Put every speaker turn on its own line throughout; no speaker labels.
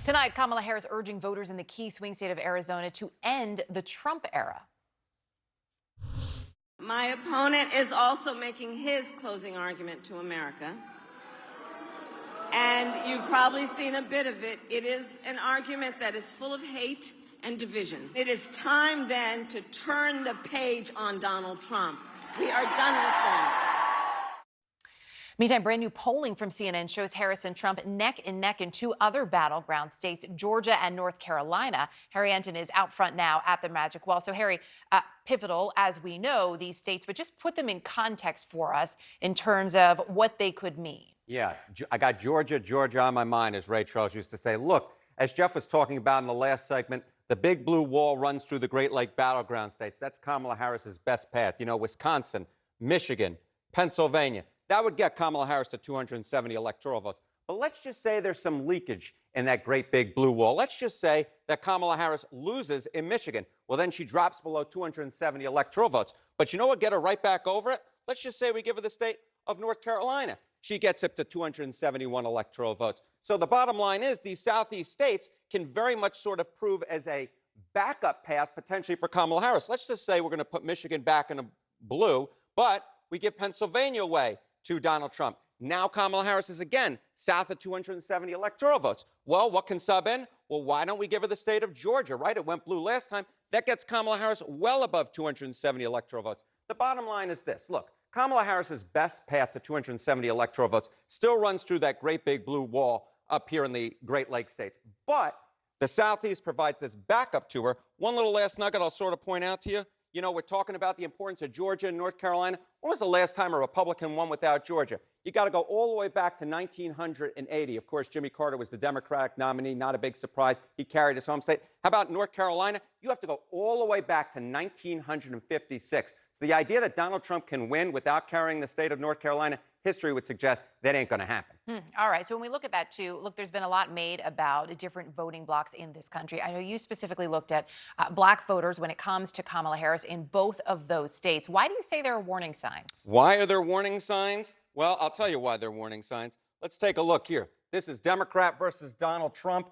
Tonight, Kamala Harris urging voters in the key swing state of Arizona to end the Trump era.
My opponent is also making his closing argument to America. And you've probably seen a bit of it. It is an argument that is full of hate and division. It is time then to turn the page on Donald Trump. We are done with that.
Meantime, brand new polling from CNN shows Harris and Trump neck and neck in two other battleground states, Georgia and North Carolina. Harry Enten is out front now at the Magic Wall. So, Harry, pivotal, as we know, these states, but just put them in context for us in terms of what they could mean.
Yeah, I got Georgia on my mind, as Ray Charles used to say. Look, as Jeff was talking about in the last segment, the big blue wall runs through the Great Lake battleground states. That's Kamala Harris's best path. You know, Wisconsin, Michigan, Pennsylvania. That would get Kamala Harris to 270 electoral votes. But let's just say there's some leakage in that great big blue wall. Let's just say that Kamala Harris loses in Michigan. Well, then she drops below 270 electoral votes. But you know what? Get her right back over it. Let's just say we give her the state of North Carolina. She gets up to 271 electoral votes. So the bottom line is these Southeast states can very much sort of prove as a backup path potentially for Kamala Harris. Let's just say we're going to put Michigan back in a blue, but we give Pennsylvania away to Donald Trump. Now Kamala Harris is again south of 270 electoral votes. Well, what can sub in? Well, why don't we give her the state of Georgia, right? It went blue last time. That gets Kamala Harris well above 270 electoral votes. The bottom line is this. Look, Kamala Harris's best path to 270 electoral votes still runs through that great big blue wall up here in the Great Lakes states. But the Southeast provides this backup to her. One little last nugget I'll sort of point out to you. You know, we're talking about the importance of Georgia and North Carolina. When was the last time a Republican won without Georgia? You got to go all the way back to 1980. Of course, Jimmy Carter was the Democratic nominee. Not a big surprise. He carried his home state. How about North Carolina? You have to go all the way back to 1956. So the idea that Donald Trump can win without carrying the state of North Carolina, history would suggest that ain't going to happen.
All right. So when we look at that, too, look, there's been a lot made about different voting blocks in this country. I know you specifically looked at black voters when it comes to Kamala Harris in both of those states. Why do you say there are warning signs?
Why are there warning signs? Well, I'll tell you why there are warning signs. Let's take a look here. This is Democrat versus Donald Trump.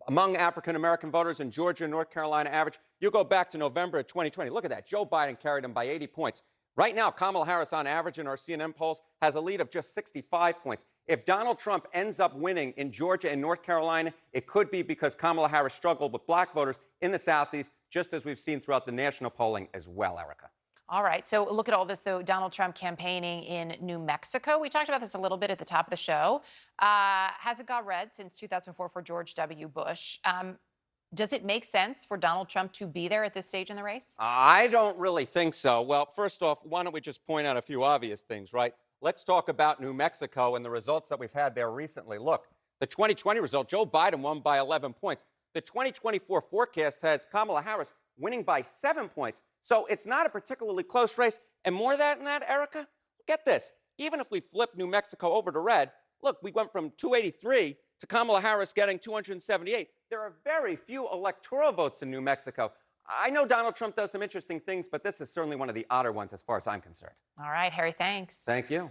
Among African-American voters in Georgia and North Carolina average, you go back to November of 2020. Look at that. Joe Biden carried him by 80 points. Right now, Kamala Harris on average in our CNN polls has a lead of just 65 points. If Donald Trump ends up winning in Georgia and North Carolina, it could be because Kamala Harris struggled with black voters in the Southeast, just as we've seen throughout the national polling as well, Erica.
All right. So look at all this, though. Donald Trump campaigning in New Mexico. We talked about this a little bit at the top of the show. Hasn't got red since 2004 for George W. Bush. Does it make sense for Donald Trump to be there at this stage in the race?
I don't really think so. Well, first off, why don't we just point out a few obvious things, right? Let's talk about New Mexico and the results that we've had there recently. Look, the 2020 result, Joe Biden won by 11 points. The 2024 forecast has Kamala Harris winning by 7 points. So it's not a particularly close race. And more than that, Erica, get this. Even if we flip New Mexico over to red, look, we went from 283 to Kamala Harris getting 278. There are very few electoral votes in New Mexico. I know Donald Trump does some interesting things, but this is certainly one of the odder ones as far as I'm concerned.
All right, Harry, thanks.
Thank you.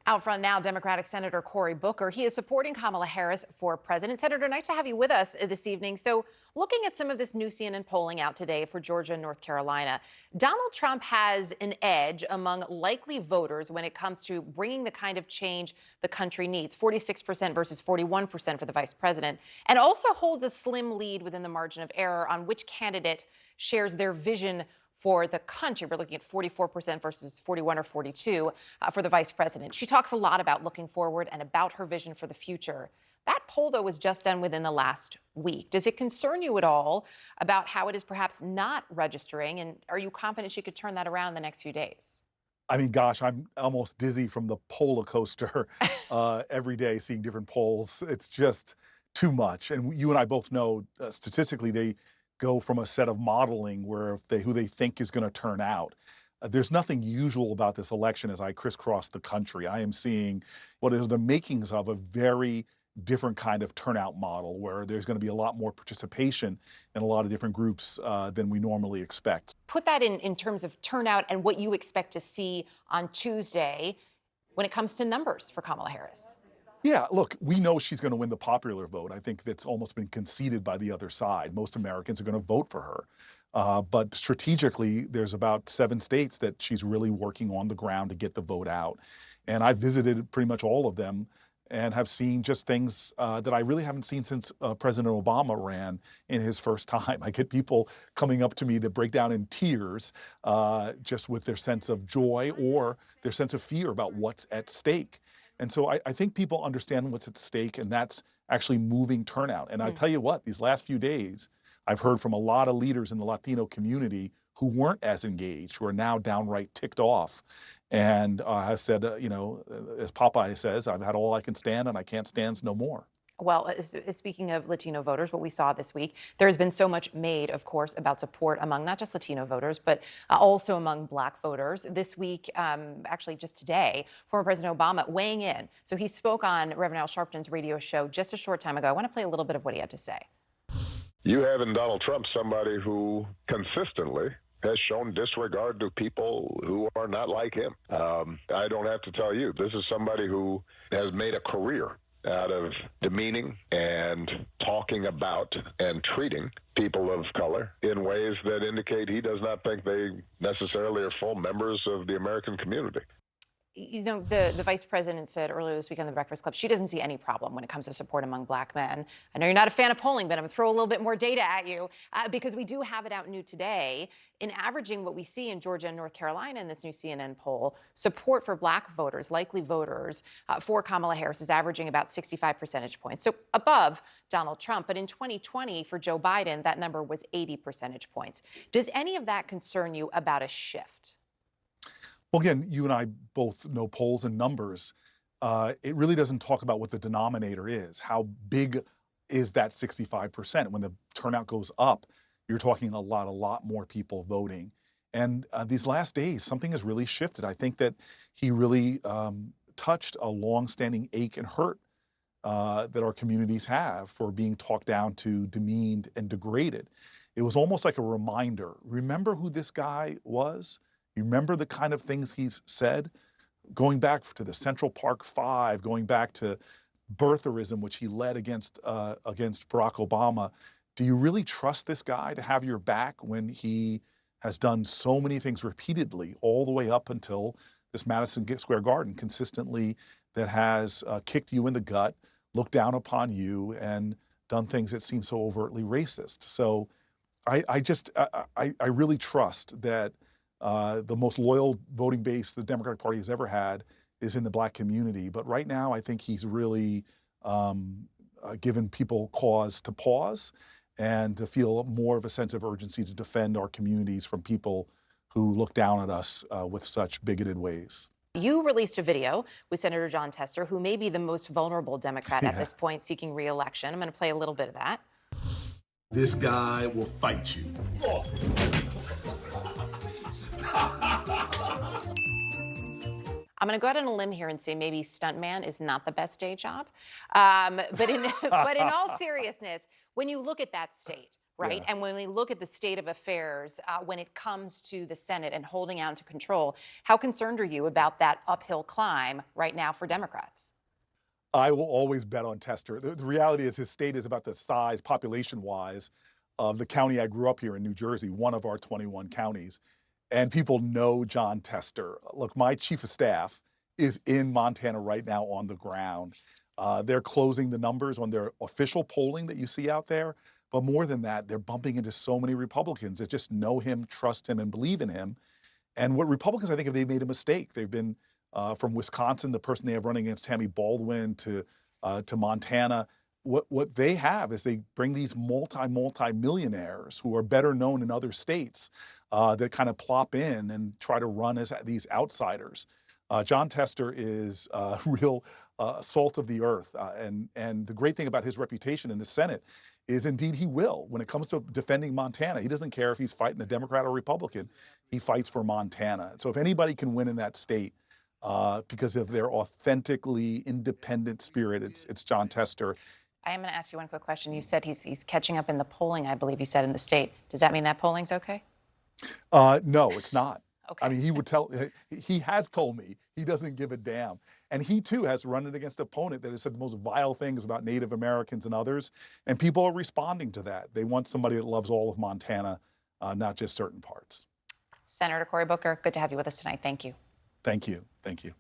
Out front now, Democratic Senator Cory Booker. He is supporting Kamala Harris for president. Senator, nice to have you with us this evening. So looking at some of this new CNN polling out today for Georgia and North Carolina, Donald Trump has an edge among likely voters when it comes to bringing the kind of change the country needs, 46% versus 41% for the vice president, and also holds a slim lead within the margin of error on which candidate shares their vision for the country. We're looking at 44% versus 41 or 42 for the vice president. She talks a lot about looking forward and about her vision for the future. That poll, though, was just done within the last week. Does it concern you at all about how it is perhaps not registering? And are you confident she could turn that around in the next few days?
I mean, gosh, I'm almost dizzy from the poller coaster every day seeing different polls. It's just too much. And you and I both know statistically they go from a set of modeling where who they think is going to turn out. There's nothing usual about this election as I crisscross the country. I am seeing what is the makings of a very different kind of turnout model where there's going to be a lot more participation in a lot of different groups than we normally expect.
Put that in terms of turnout and what you expect to see on Tuesday when it comes to numbers for Kamala Harris.
Yeah, look, we know she's going to win the popular vote. I think that's almost been conceded by the other side. Most Americans are going to vote for her. But strategically, there's about 7 states that she's really working on the ground to get the vote out. And I visited pretty much all of them and have seen just things that I really haven't seen since President Obama ran in his first time. I get people coming up to me that break down in tears just with their sense of joy or their sense of fear about what's at stake. And so I think people understand what's at stake, and that's actually moving turnout. And I tell you what, these last few days, I've heard from a lot of leaders in the Latino community who weren't as engaged, who are now downright ticked off. And I said, as Popeye says, I've had all I can stand, and I can't stand no more.
Well, speaking of Latino voters, what we saw this week, there has been so much made, of course, about support among not just Latino voters, but also among Black voters. This week, actually just today, former President Obama weighing in. So he spoke on Reverend Al Sharpton's radio show just a short time ago. I want to play a little bit of what he had to say.
You have in Donald Trump somebody who consistently has shown disregard to people who are not like him. I don't have to tell you, this is somebody who has made a career out of demeaning and talking about and treating people of color in ways that indicate he does not think they necessarily are full members of the American community.
You know, the vice president said earlier this week on the Breakfast Club, she doesn't see any problem when it comes to support among Black men. I know you're not a fan of polling, but I'm going to throw a little bit more data at you because we do have it out new today. In averaging what we see in Georgia and North Carolina in this new CNN poll, support for Black voters, likely voters, for Kamala Harris is averaging about 65 percentage points, so above Donald Trump. But in 2020, for Joe Biden, that number was 80 percentage points. Does any of that concern you about a shift?
Well, again, you and I both know polls and numbers. It really doesn't talk about what the denominator is. How big is that 65%? When the turnout goes up, you're talking a lot more people voting. And these last days, something has really shifted. I think that he really touched a longstanding ache and hurt that our communities have for being talked down to, demeaned, and degraded. It was almost like a reminder. Remember who this guy was? You remember the kind of things he's said? Going back to the Central Park Five, going back to birtherism, which he led against Barack Obama. Do you really trust this guy to have your back when he has done so many things repeatedly, all the way up until this Madison Square Garden, consistently, that has kicked you in the gut, looked down upon you, and done things that seem so overtly racist? So I really trust that the most loyal voting base the Democratic Party has ever had is in the Black community. But right now, I think he's really given people cause to pause and to feel more of a sense of urgency to defend our communities from people who look down at us with such bigoted ways.
You released a video with Senator Jon Tester, who may be the most vulnerable Democrat at this point seeking re-election. I'm going to play a little bit of that.
This guy will fight you. Oh.
I'm going to go out on a limb here and say maybe stuntman is not the best day job. But in all seriousness, when you look at that state, right, and when we look at the state of affairs when it comes to the Senate and holding on to control, how concerned are you about that uphill climb right now for Democrats?
I will always bet on Tester. The reality is his state is about the size, population-wise, of the county I grew up here in, New Jersey, one of our 21 counties. And people know Jon Tester. Look, my chief of staff is in Montana right now on the ground. They're closing the numbers on their official polling that you see out there. But more than that, they're bumping into so many Republicans that just know him, trust him, and believe in him. And what Republicans, I think, if they made a mistake, they've been from Wisconsin, the person they have running against Tammy Baldwin, to Montana. What they have is they bring these multi-millionaires who are better known in other states that kind of plop in and try to run as these outsiders. Jon Tester is real salt of the earth. And the great thing about his reputation in the Senate is indeed he will. When it comes to defending Montana, he doesn't care if he's fighting a Democrat or Republican. He fights for Montana. So if anybody can win in that state because of their authentically independent spirit, it's Jon Tester.
I am going to ask you one quick question. You said he's catching up in the polling, I believe you said, in the state. Does that mean that polling's okay?
No, it's not.
Okay.
I mean, he has told me he doesn't give a damn. And he too has run it against an opponent that has said the most vile things about Native Americans and others. And people are responding to that. They want somebody that loves all of Montana, not just certain parts.
Senator Cory Booker, good to have you with us tonight. Thank you.
Thank you. Thank you.